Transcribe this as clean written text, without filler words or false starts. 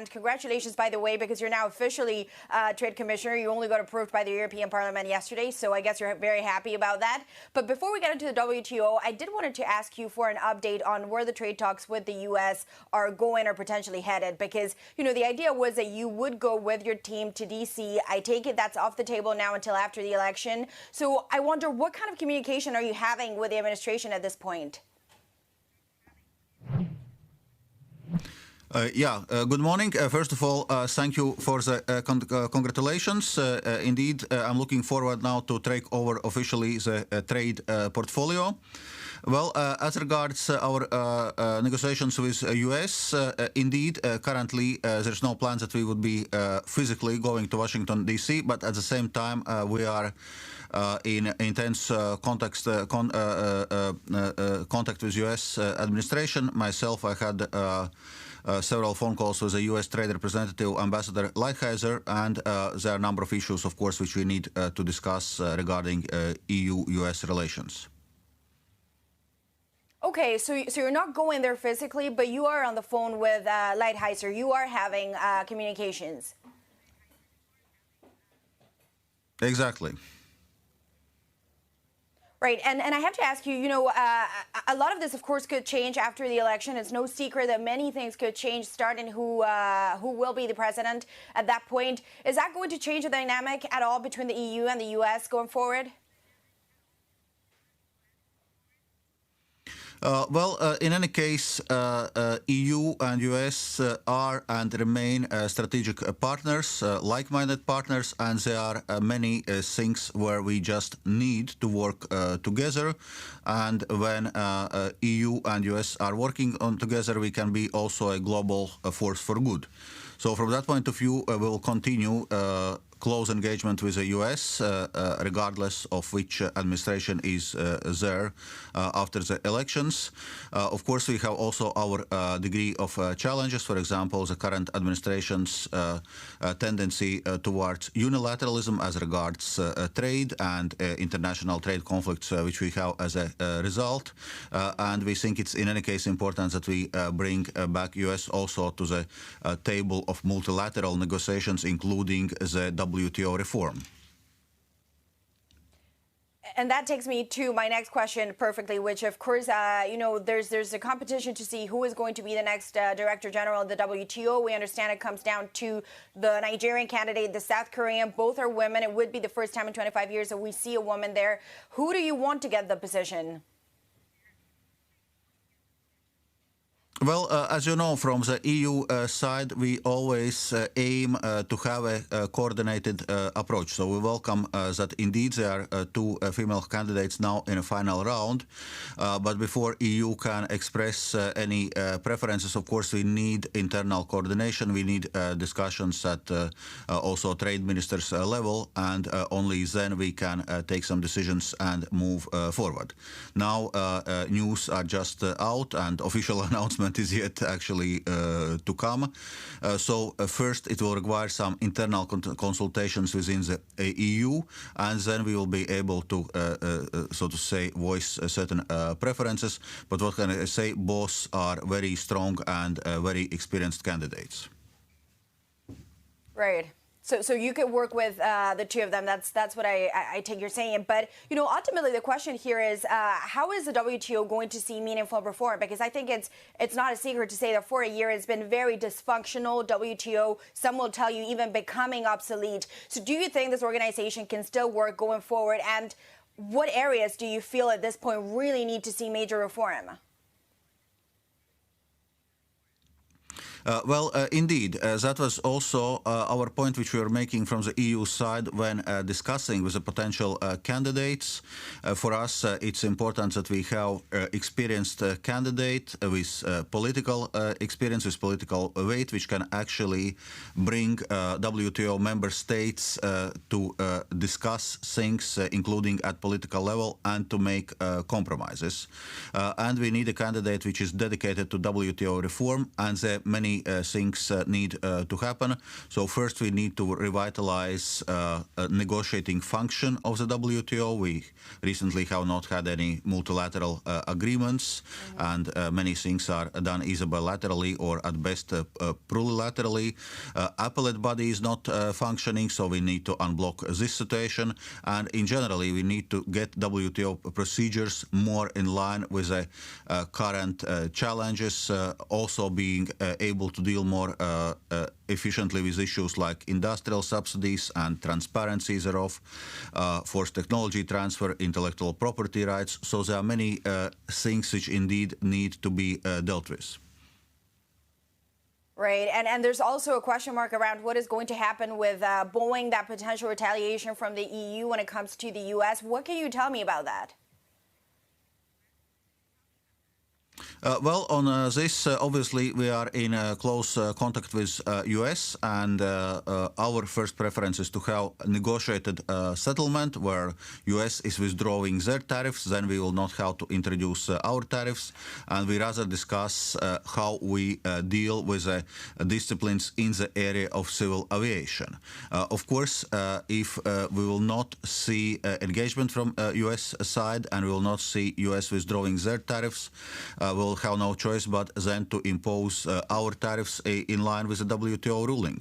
And congratulations, by the way, because you're now officially Trade Commissioner. You only got approved by the European Parliament yesterday, so I guess you're very happy about that. But before we get into the WTO, I did want to ask you for an update on where the trade talks with the U.S. are going or potentially headed, because, you know, the idea was that you would go with your team to D.C. I take it that's off the table now until after the election. So I wonder, what kind of communication are you having with the administration at this point? Good morning. First of all, thank you for the congratulations. Indeed, I'm looking forward now to take over officially the trade portfolio. Well, as regards our negotiations with US, indeed, currently there's no plan that we would be physically going to Washington, D.C., but at the same time, we are in intense contact with US administration. Myself, I had several phone calls with the U.S. Trade Representative, Ambassador Lighthizer, and there are a number of issues, of course, which we need to discuss regarding EU-U.S. relations. Okay, so you're not going there physically, but you are on the phone with Lighthizer. You are having communications. Exactly. Right, and I have to ask you, you know, a lot of this, of course, could change after the election. It's no secret that many things could change, starting who will be the president at that point. Is that going to change the dynamic at all between the EU and the U.S. going forward? In any case, EU and US are and remain strategic partners, like-minded partners, and there are many things where we just need to work together. And when EU and US are working on together, we can be also a global force for good. So from that point of view, we'll continue close engagement with the US, regardless of which administration is there after the elections. Of course, we have also our degree of challenges. For example, the current administration's tendency towards unilateralism as regards trade and international trade conflicts, which we have as a result. And we think it's in any case important that we bring back US also to the table of multilateral negotiations, including the WTO reform. And that takes me to my next question perfectly, which, of course, you know, there's a competition to see who is going to be the next Director General of the WTO. We understand it comes down to the Nigerian candidate, the South Korean. Both are women. It would be the first time in 25 years that we see a woman there. Who do you want to get the position? Well, as you know, from the EU side, we always aim to have a coordinated approach. So we welcome that indeed there are two female candidates now in a final round. But before EU can express any preferences, of course, we need internal coordination. We need discussions at also trade ministers level, and only then we can take some decisions and move forward. Now, news are just out, and official announcement is yet actually to come. So first it will require some internal consultations within the EU, and then we will be able to, so to say, voice certain preferences. But what can I say? Both are very strong and very experienced candidates. Right. So you could work with the two of them. That's what I take you're saying. But, you know, ultimately the question here is how is the WTO going to see meaningful reform? Because I think it's not a secret to say that for a year it's been very dysfunctional. WTO, some will tell you, even becoming obsolete. So do you think this organization can still work going forward? And what areas do you feel at this point really need to see major reform? Indeed, that was also our point which we were making from the EU side when discussing with the potential candidates. For us, it's important that we have experienced candidate with political experience, with political weight, which can actually bring WTO member states to discuss things, including at political level, and to make compromises. And we need a candidate which is dedicated to WTO reform, and the many many things need to happen. So first we need to revitalize negotiating function of the WTO. We recently have not had any multilateral agreements, and many things are done either bilaterally or at best plurilaterally. Appellate body is not functioning, so we need to unblock this situation. And in generally, we need to get WTO procedures more in line with the current challenges, also being able to deal more efficiently with issues like industrial subsidies and transparency thereof, forced technology transfer, intellectual property rights. So there are many things which indeed need to be dealt with. Right, and there's also a question mark around what is going to happen with Boeing, that potential retaliation from the EU when it comes to the U.S. What can you tell me about that? Well, on this, obviously, we are in close contact with US, and our first preference is to have a negotiated settlement where US is withdrawing their tariffs. Then we will not have to introduce our tariffs, and we rather discuss how we deal with disciplines in the area of civil aviation. Of course, if we will not see engagement from US side and we will not see US withdrawing their tariffs, we'll have no choice but then to impose our tariffs in line with the WTO ruling.